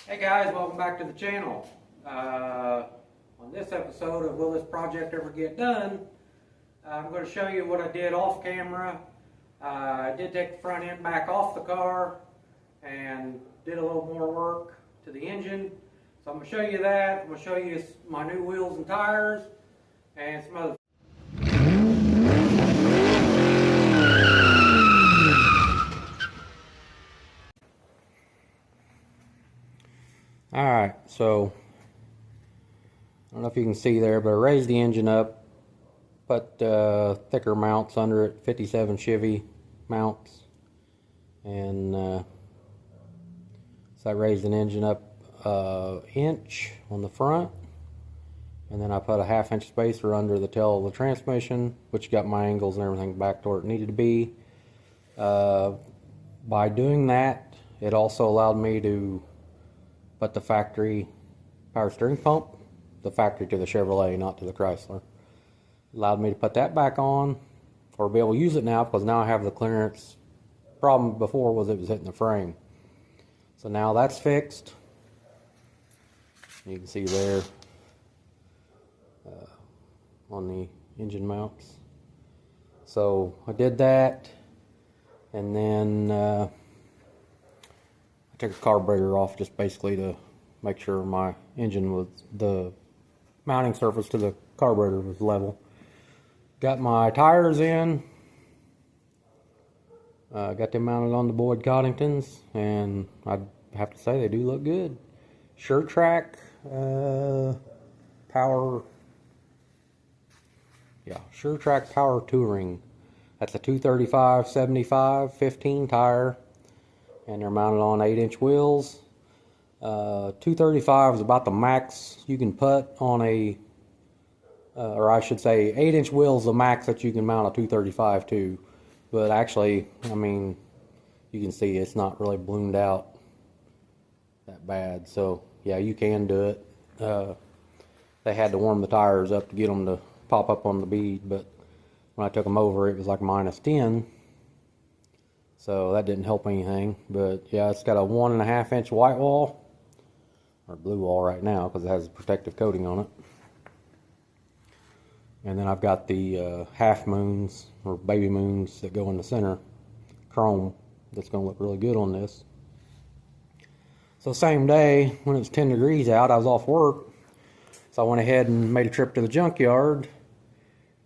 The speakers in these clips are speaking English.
Hey guys, welcome back to the channel. On this episode of Will This Project Ever Get Done, I'm going to show you what I did off camera. I did take the front end back off the car and did a little more work to the engine. So I'm going to show you that. I'm going to show you my new wheels and tires and some other. Alright, so I don't know if you can see there, but I raised the engine up, put thicker mounts under it, 57 Chevy mounts, and so I raised an engine up inch on the front, and then I put a 1/2 inch spacer under the tail of the transmission, which got my angles and everything back to where it needed to be. By doing that, it also allowed me to put the factory power steering pump, the factory to the Chevrolet, not to the Chrysler. Allowed me to put that back on, or be able to use it now, because now I have the clearance. Problem before was it was hitting the frame. So now that's fixed. You can see there on the engine mounts. So I did that, and then I took the carburetor off just basically to make sure my engine was, the mounting surface to the carburetor was level. Got my tires in, got them mounted on the Boyd Coddingtons, and I'd have to say they do look good. SureTrack Power, SureTrack Power Touring. That's a 235/75 15 tire, and they're mounted on 8-inch wheels. 235 is about the max you can put on a, or I should say 8-inch wheels the max that you can mount a 235 to. But actually, I mean, you can see it's not really ballooned out that bad. So yeah, you can do it. They had to warm the tires up to get them to pop up on the bead, but when I took them over, it was like -10. So that didn't help anything. But yeah, it's got a 1.5 inch white wall, or blue wall right now, because it has a protective coating on it. And then I've got the half moons, or baby moons, that go in the center, chrome, that's going to look really good on this. So same day, when it was 10 degrees out, I was off work. So I went ahead and made a trip to the junkyard,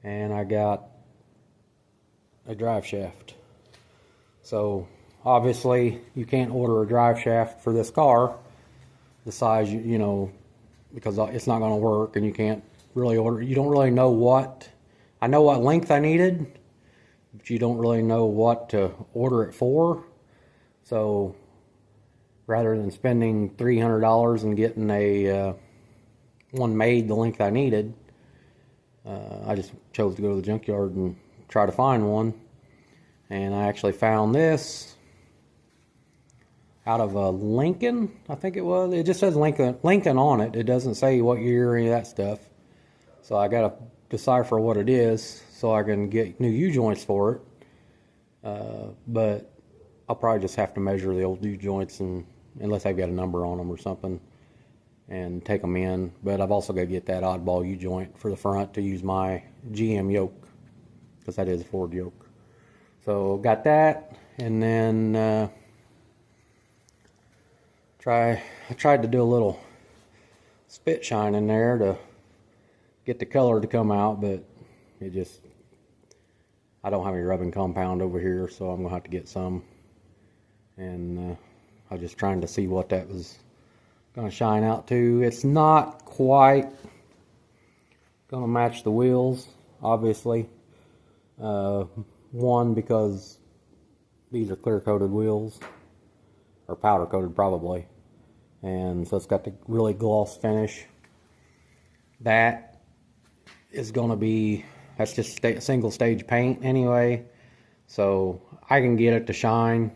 and I got a drive shaft. So obviously you can't order a drive shaft for this car the size, you know, because it's not going to work, and you can't really order. You don't really know what, I know what length I needed, but you don't really know what to order it for. So rather than spending $300 and getting a one made the length I needed, I just chose to go to the junkyard and try to find one. And I actually found this out of a Lincoln, I think it was. It just says Lincoln on it. It doesn't say what year or any of that stuff. So I got to decipher what it is so I can get new U-joints for it. But I'll probably just have to measure the old U-joints, and unless I've got a number on them or something, and take them in. But I've also got to get that oddball U-joint for the front to use my GM yoke, because that is a Ford yoke. So got that, and then I tried to do a little spit shine in there to get the color to come out, but it just, I don't have any rubbing compound over here, so I'm gonna have to get some. And I was just trying to see what that was gonna shine out to. It's not quite gonna match the wheels, obviously. One, because these are clear coated wheels, or powder coated probably, and so it's got the really gloss finish. That is going to be, that's just single stage paint anyway, so I can get it to shine.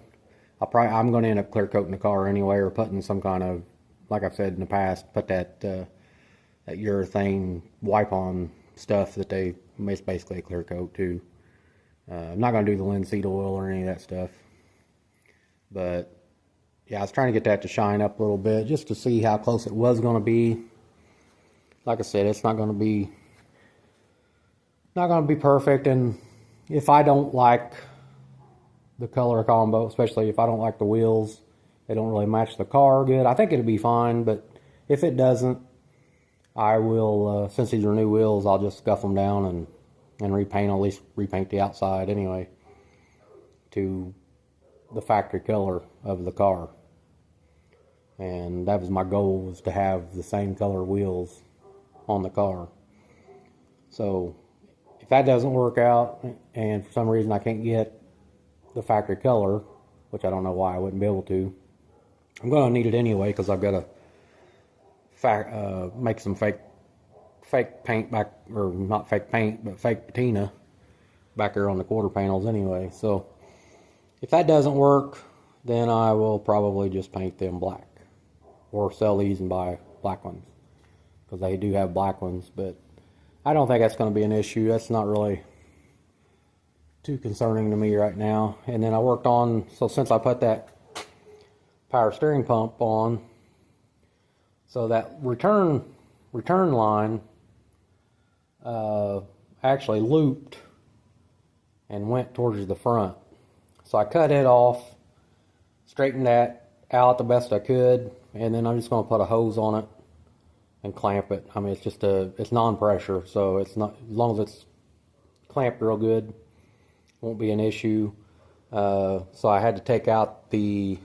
I'm going to end up clear coating the car anyway, or putting some kind of, like I've said in the past, put that that urethane wipe on stuff that they, it's basically a clear coat too. I'm not going to do the linseed oil or any of that stuff, but yeah, I was trying to get that to shine up a little bit just to see how close it was going to be. Like I said, it's not going to be perfect, and if I don't like the color combo, especially if I don't like the wheels, they don't really match the car good, I think it'll be fine. But if it doesn't, I will, since these are new wheels, I'll just scuff them down and repaint, at least repaint the outside anyway, to the factory color of the car. And that was my goal, was to have the same color wheels on the car. So if that doesn't work out, and for some reason I can't get the factory color, which I don't know why I wouldn't be able to, I'm going to need it anyway, because I've got to make some fake paint back, or not fake paint, but fake patina back there on the quarter panels anyway. So if that doesn't work, then I will probably just paint them black, or sell these and buy black ones, because they do have black ones. But I don't think that's going to be an issue. That's not really too concerning to me right now. And then I worked on, so since I put that power steering pump on, so that return line actually looped and went towards the front. So I cut it off, straightened that out the best I could, and then I'm just going to put a hose on it and clamp it. I mean, it's non-pressure, so it's not, as long as it's clamped real good, won't be an issue. So I had to take out the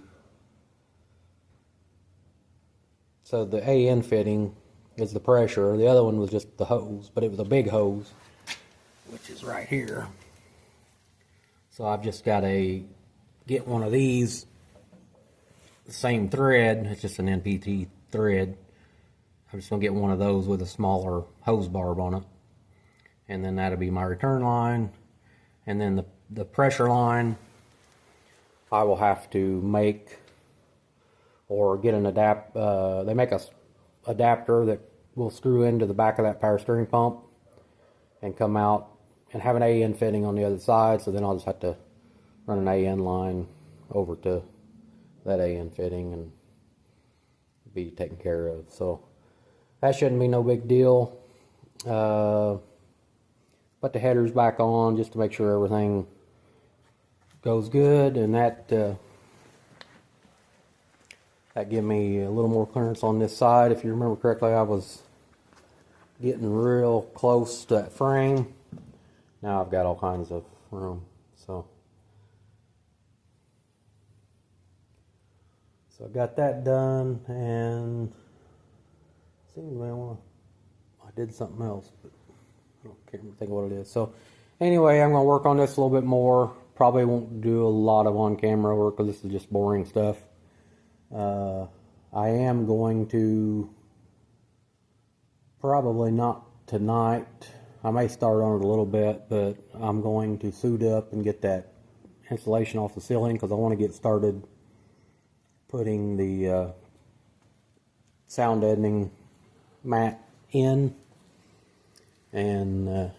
AN fitting is the pressure. The other one was just the hose, but it was a big hose, which is right here. So I've just got to get one of these, the same thread, it's just an NPT thread. I'm just going to get one of those with a smaller hose barb on it. And then that'll be my return line. And then the pressure line, I will have to make, or get an they make a adapter that will screw into the back of that power steering pump and come out and have an AN fitting on the other side. So then I'll just have to run an AN line over to that AN fitting and be taken care of. So that shouldn't be no big deal. Put the headers back on just to make sure everything goes good, and that gave me a little more clearance on this side. If you remember correctly, I was getting real close to that frame. Now I've got all kinds of room. So I got that done, and seems I did something else, but I can't think of what it is. So anyway, I'm going to work on this a little bit more. Probably won't do a lot of on-camera work, because this is just boring stuff. I am going to, probably not tonight, I may start on it a little bit, but I'm going to suit up and get that insulation off the ceiling, because I want to get started putting the sound deadening mat in, and that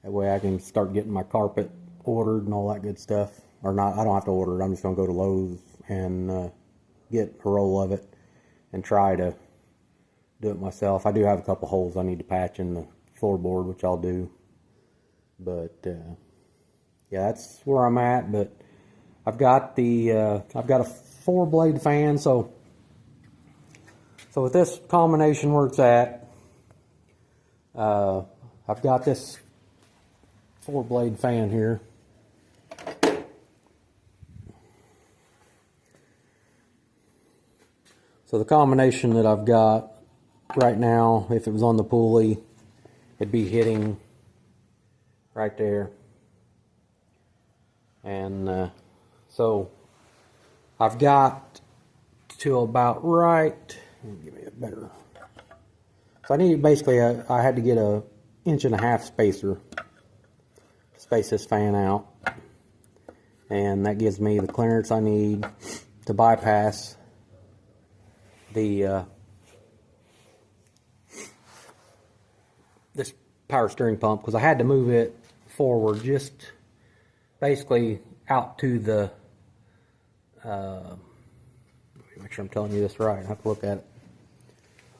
way I can start getting my carpet ordered and all that good stuff. Or not, I don't have to order it, I'm just going to go to Lowe's and get a roll of it and try to do it myself. I do have a couple holes I need to patch in the floorboard, which I'll do. But yeah, that's where I'm at. But I've got a 4-blade fan, so with this combination where it's at, I've got this 4-blade fan here. So the combination that I've got right now, if it was on the pulley, it'd be hitting right there. And so I've got to about right, give me a better, so I need basically I had to get a 1.5 inch spacer to space this fan out, and that gives me the clearance I need to bypass the this power steering pump, because I had to move it forward just basically out to the Make sure I'm telling you this right. I have to look at it.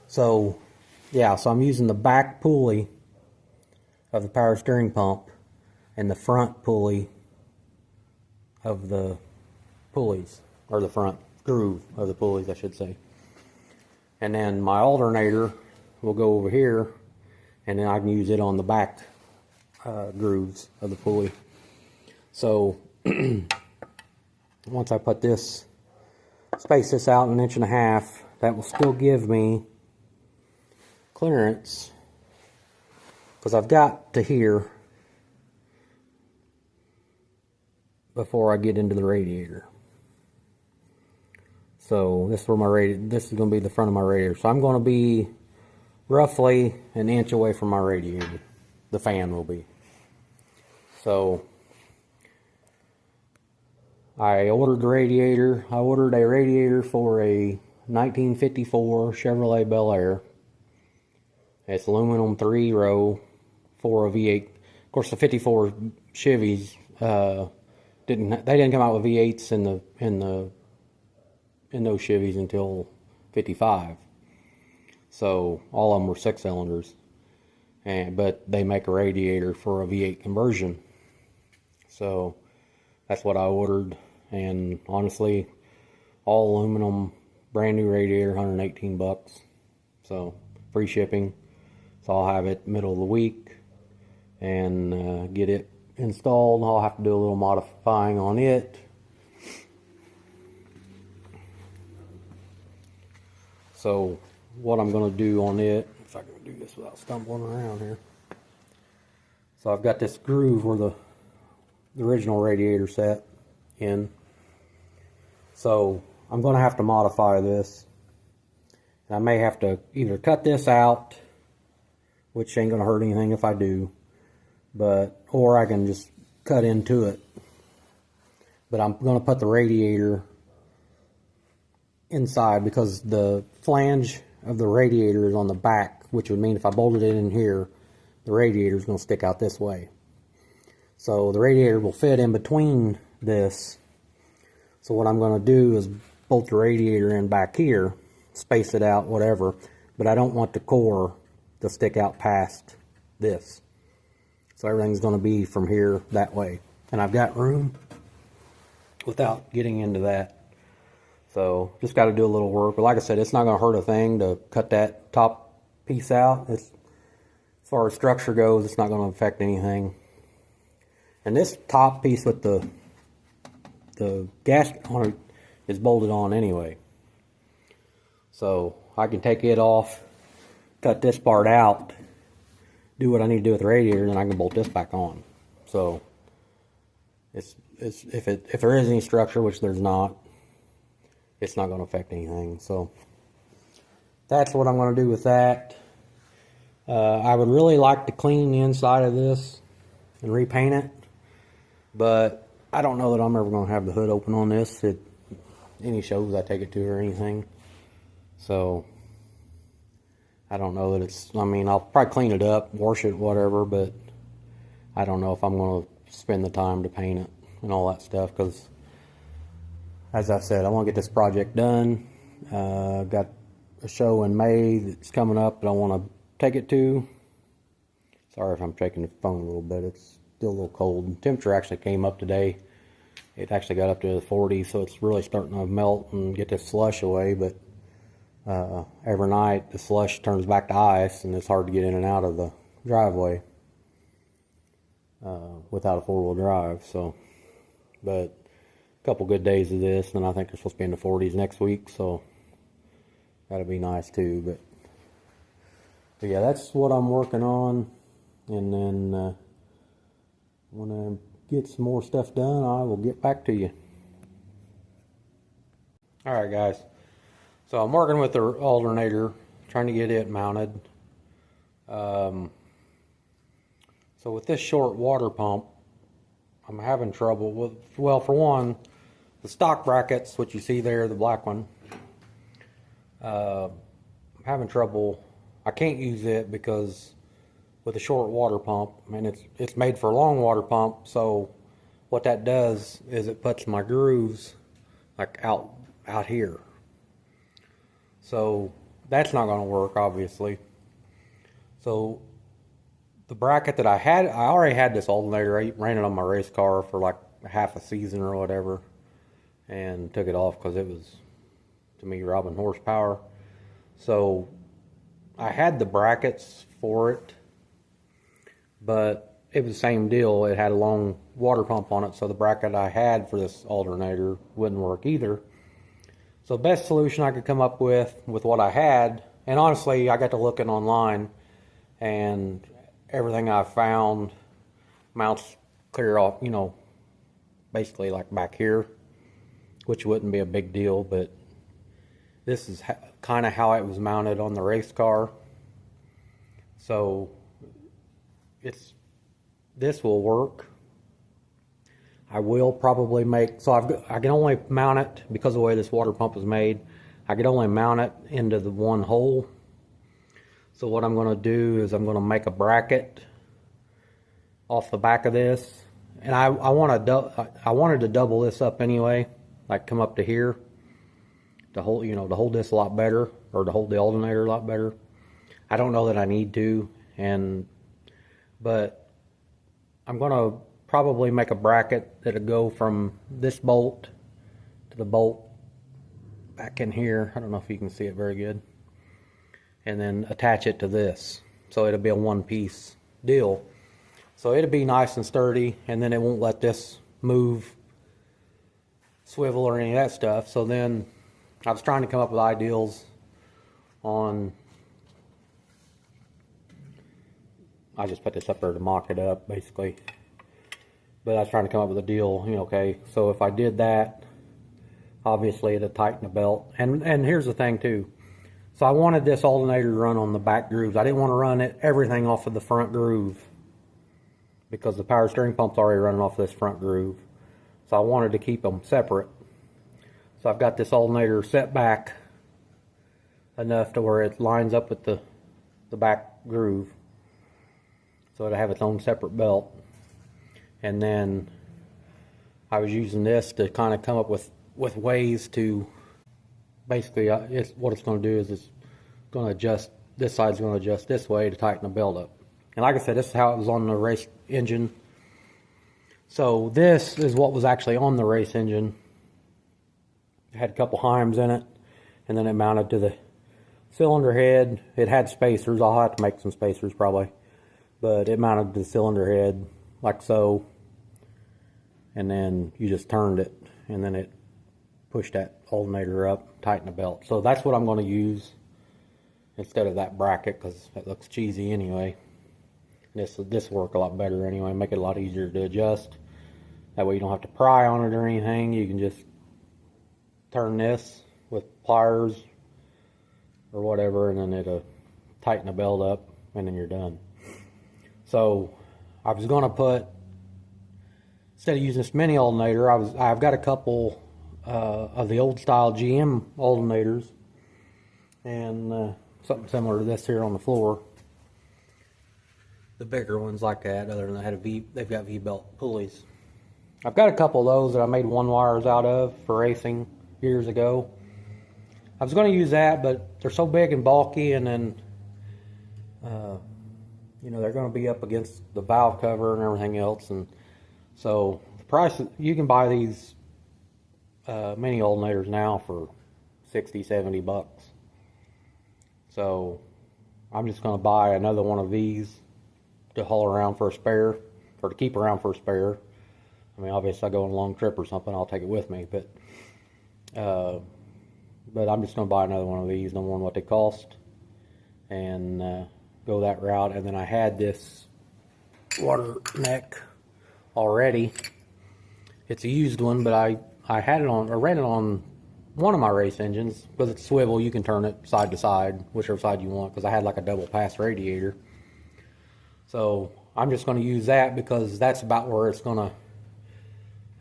So, yeah, so I'm using the back pulley of the power steering pump and the front pulley of the pulleys, or the front groove of the pulleys, I should say. And then my alternator will go over here, and then I can use it on the back grooves of the pulley. So once I put this, space this out 1.5 inches, that will still give me clearance, because I've got to here before I get into the radiator. So this is where my this is going to be the front of my radiator. So I'm going to be roughly 1 inch away from my radiator. The fan will be. So I ordered the radiator. I ordered a radiator for a 1954 Chevrolet Bel Air. It's aluminum 3-row for a V8. Of course, the 54 Chevys didn't come out with V8s in those Chevys until 55. So all of them were 6-cylinders, but they make a radiator for a V8 conversion. So that's what I ordered, and honestly, all aluminum, brand new radiator, 118 bucks. So free shipping. So I'll have it middle of the week and get it installed. I'll have to do a little modifying on it. So what I'm going to do on it, if I can do this without stumbling around here. So I've got this groove where the original radiator set in. So I'm going to have to modify this. And I may have to either cut this out, which ain't going to hurt anything if I do, or I can just cut into it. But I'm going to put the radiator inside, because the flange of the radiator is on the back, which would mean if I bolted it in here, the radiator is going to stick out this way. So the radiator will fit in between this. So what I'm going to do is bolt the radiator in back here, space it out, whatever, but I don't want the core to stick out past this. So everything's going to be from here that way. And I've got room without getting into that. So just got to do a little work. But like I said, it's not going to hurt a thing to cut that top piece out. As far as structure goes, it's not going to affect anything. And this top piece with the gasket on it is bolted on anyway. So I can take it off, cut this part out, do what I need to do with the radiator, and then I can bolt this back on. So if there is any structure, which there's not, it's not going to affect anything. So that's what I'm going to do with that. I would really like to clean the inside of this and repaint it, but I don't know that I'm ever going to have the hood open on this at any shows I take it to or anything. So I don't know that it's, I mean, I'll probably clean it up, wash it, whatever, but I don't know if I'm going to spend the time to paint it and all that stuff, because as I said, I want to get this project done. Got a show in May that's coming up that I want to take it to. Sorry if I'm shaking the phone a little bit. It's still a little cold. The temperature actually came up today. It actually got up to the 40s, so it's really starting to melt and get this slush away. But every night the slush turns back to ice, and it's hard to get in and out of the driveway without a four-wheel drive. So, but a couple good days of this, and I think they're supposed to be in the 40s next week, so that'll be nice too. But yeah, that's what I'm working on, and then when I get some more stuff done, I will get back to you. Alright guys, so I'm working with the alternator, trying to get it mounted. So with this short water pump, I'm having trouble with, well, for one, the stock brackets, which you see there, the black one, I'm having trouble. I can't use it because with a short water pump, I mean, it's made for a long water pump, so what that does is it puts my grooves like out here. So that's not going to work, obviously. So the bracket that I already had this alternator. I ran it on my race car for like half a season or whatever, and took it off because it was, to me, robbing horsepower. So I had the brackets for it, but it was the same deal. It had a long water pump on it, so the bracket I had for this alternator wouldn't work either. So the best solution I could come up with what I had, and honestly, I got to looking online, and everything I found mounts clear off, you know, basically like back here, which wouldn't be a big deal, but this is kind of how it was mounted on the race car. So this will work. I will probably I can only mount it, because of the way this water pump is made, I can only mount it into the one hole. So what I'm going to do is I'm going to make a bracket off the back of this, and I wanted to double this up anyway, like come up to here to hold, you know, to hold this a lot better, or to hold the alternator a lot better. I don't know that I need to, but I'm going to probably make a bracket that'll go from this bolt to the bolt back in here. I don't know if you can see it very good. And then attach it to this. So it'll be a one-piece deal. So it'll be nice and sturdy, and then it won't let this move, swivel, or any of that stuff. So then I was trying to come up with ideals on, I just put this up there to mock it up, basically. But I was trying to come up with a deal, you know, okay, so if I did that, obviously it'll tighten the belt. And here's the thing too. So I wanted this alternator to run on the back grooves. I didn't want to run everything off of the front groove, because the power steering pump's already running off this front groove. So I wanted to keep them separate. So I've got this alternator set back enough to where it lines up with the back groove. So it'll have its own separate belt. And then I was using this to kind of come up with ways to, basically, what it's going to do is it's going to adjust, this side's going to adjust this way to tighten the belt up. And like I said, this is how it was on the race engine. So this is what was actually on the race engine. It had a couple Heims in it, and then it mounted to the cylinder head. It had spacers. I'll have to make some spacers probably. But it mounted to the cylinder head like so. And then you just turned it, and then it pushed that alternator up, tighten the belt. So that's what I'm going to use instead of that bracket, because that looks cheesy anyway. This will work a lot better anyway, make it a lot easier to adjust. That way you don't have to pry on it or anything. You can just turn this with pliers or whatever, and then it'll tighten the belt up, and then you're done. So I was going to put, instead of using this mini alternator, I've got a couple of the old style GM alternators, and something similar to this here on the floor. The bigger ones like that, other than they've got V-belt pulleys. I've got a couple of those that I made one wires out of for racing years ago. I was going to use that, but they're so big and bulky, and then you know, they're going to be up against the valve cover and everything else, and so the price, you can buy these mini alternators now for 60, 70 bucks. So I'm just going to buy another one of these to haul around for a spare, or to keep around for a spare. I mean, obviously, I go on a long trip or something, I'll take it with me, but I'm just going to buy another one of these, no more than what they cost, and go that route. And then I had this water neck already. It's a used one, but I ran it on one of my race engines. Because it's swivel, you can turn it side to side, whichever side you want, because I had like a double pass radiator. So I'm just going to use that, because that's about where it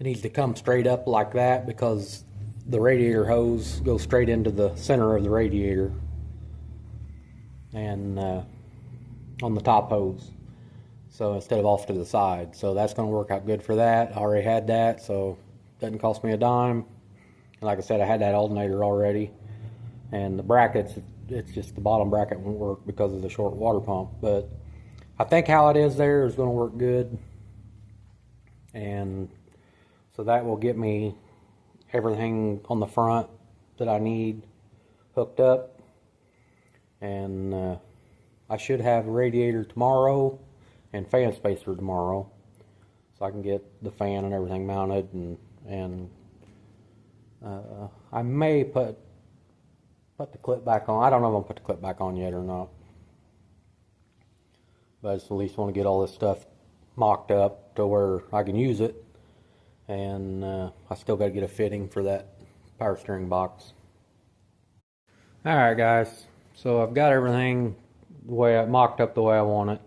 needs to come straight up like that, because the radiator hose goes straight into the center of the radiator, and on the top hose, so instead of off to the side. So that's going to work out good for that. I already had that, so it doesn't cost me a dime, And like I said, I had that alternator already, and the brackets, it's just the bottom bracket won't work because of the short water pump. But I think how it is there is going to work good, and so that will get me everything on the front that I need hooked up. And I should have a radiator tomorrow and fan spacer tomorrow, so I can get the fan and everything mounted. And I may put the clip back on. I don't know if I'm gonna put the clip back on yet or not, but I just at least want to get all this stuff mocked up to where I can use it. And I still got to get a fitting for that power steering box. Alright guys, so I've got everything the way I mocked up the way I want it.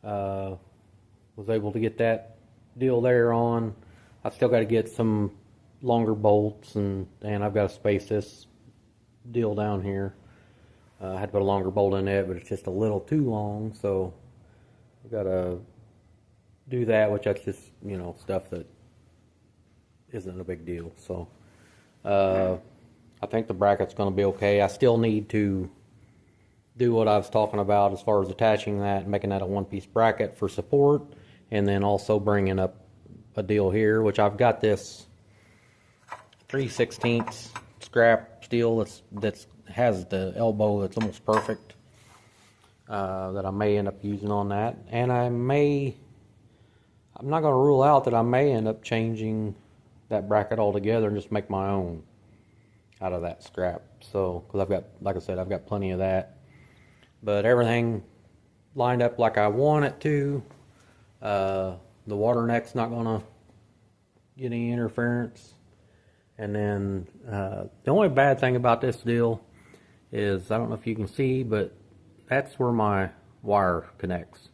Was able to get that deal there on. I've still got to get some longer bolts, and I've got to space this deal down here. I had to put a longer bolt in it, but it's just a little too long, so I've got to do that, which that's just, you know, stuff that isn't a big deal. So I think the bracket's going to be okay. I still need to do what I was talking about as far as attaching that and making that a one-piece bracket for support, and then also bringing up a deal here, which I've got this 3/16 scrap steel that's has the elbow that's almost perfect, that I may end up using on that. And I'm not going to rule out that I may end up changing that bracket altogether and just make my own out of that scrap. So, because I've got, like I said, I've got plenty of that. But everything lined up like I want it to. The water neck's not going to get any interference. And then the only bad thing about this deal is, I don't know if you can see, but that's where my wire connects.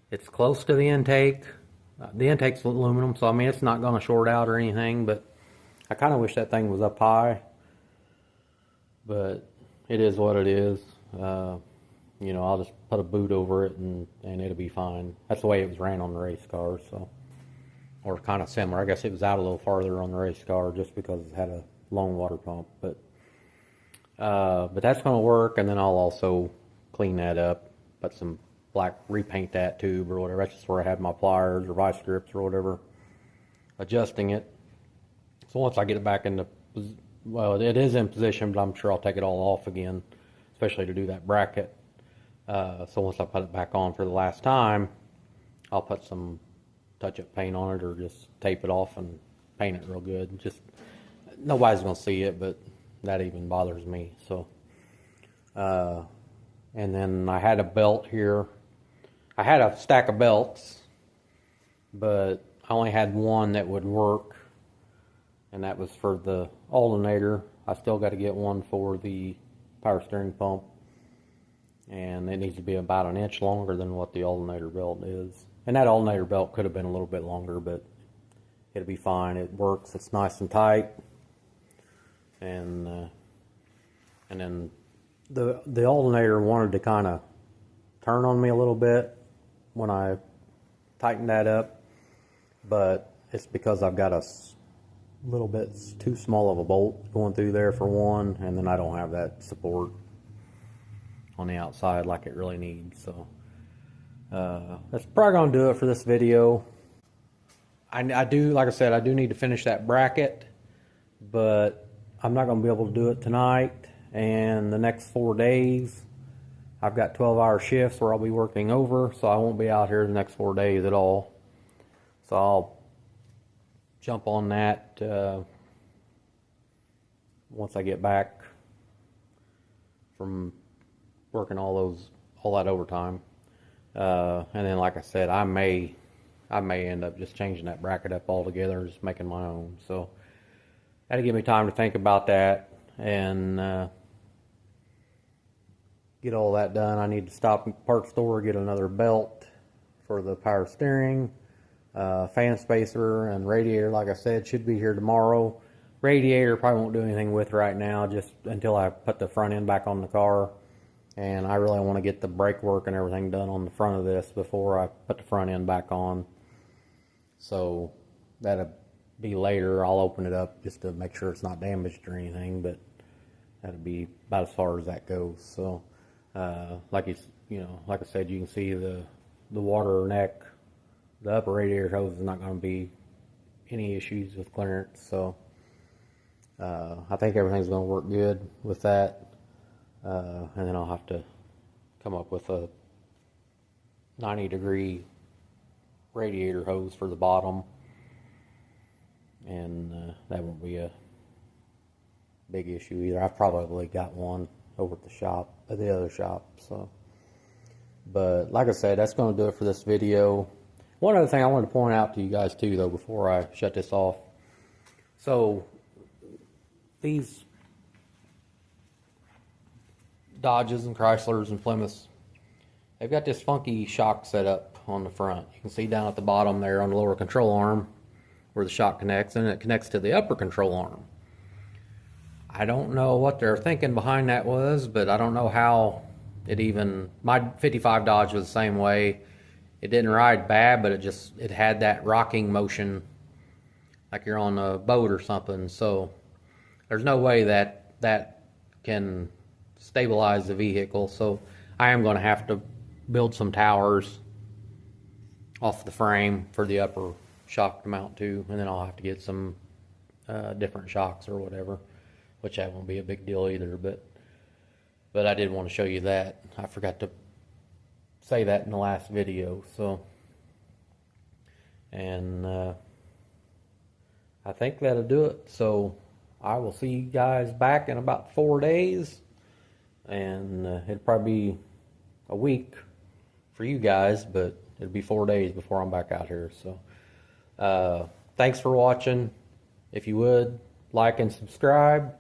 It's close to the intake. The intake's aluminum, so I mean it's not going to short out or anything, but I kind of wish that thing was up high. But it is what it is. You know, I'll just put a boot over it and it'll be fine. That's the way it was ran on the race car, so, or kind of similar. I guess it was out a little farther on the race car just because it had a long water pump. But that's going to work, and then I'll also clean that up, put some black, repaint that tube or whatever. That's just where I had my pliers or vice grips or whatever, adjusting it. So once I get it back into, well, it is in position, but I'm sure I'll take it all off again, especially to do that bracket. So once I put it back on for the last time, I'll put some touch-up paint on it, or just tape it off and paint it real good. Just, nobody's gonna see it, but that even bothers me. So, and then I had a belt here. I had a stack of belts, but I only had one that would work, and that was for the alternator. I still got to get one for the power steering pump, and it needs to be about an inch longer than what the alternator belt is. And that alternator belt could have been a little bit longer, but it'll be fine. It works. It's nice and tight. And then the alternator wanted to kind of turn on me a little bit when I tightened that up, but it's because I've got a little bit too small of a bolt going through there for one, and then I don't have that support on the outside like it really needs. So that's probably gonna do it for this video. I do, like I said, I do need to finish that bracket, but I'm not gonna be able to do it tonight. And the next 4 days I've got 12-hour shifts where I'll be working over, so I won't be out here the next 4 days at all. So I'll jump on that once I get back from working all that overtime. And then, like I said, I may end up just changing that bracket up altogether and just making my own. So that'll give me time to think about that and get all that done. I need to stop at the parts store, get another belt for the power steering, fan spacer, and radiator. Like I said, should be here tomorrow. Radiator probably won't do anything with right now, just until I put the front end back on the car. And I really want to get the brake work and everything done on the front of this before I put the front end back on. So that'll be later. I'll open it up just to make sure it's not damaged or anything, but that'll be about as far as that goes. So, like like I said, you can see the water neck, the upper radiator hose is not going to be any issues with clearance. So, I think everything's going to work good with that. And then I'll have to come up with a 90-degree radiator hose for the bottom, and that won't be a big issue either. I've probably got one over at the other shop. So, but like I said, that's going to do it for this video. One other thing I wanted to point out to you guys too, though, before I shut this off. So these Dodges and Chryslers and Plymouths, they've got this funky shock set up on the front. You can see down at the bottom there on the lower control arm where the shock connects, and it connects to the upper control arm. I don't know what they're thinking behind that was, but I don't know how it even... My 55 Dodge was the same way. It didn't ride bad, but it had that rocking motion like you're on a boat or something. So there's no way that can stabilize the vehicle. So I am going to have to build some towers off the frame for the upper shock to mount to, and then I'll have to get some different shocks or whatever, which that won't be a big deal either. But I did want to show you that. I forgot to say that in the last video. So, and I think that'll do it. So I will see you guys back in about 4 days, and it'll probably be a week for you guys, but it'll be 4 days before I'm back out here. So thanks for watching. If you would like and subscribe,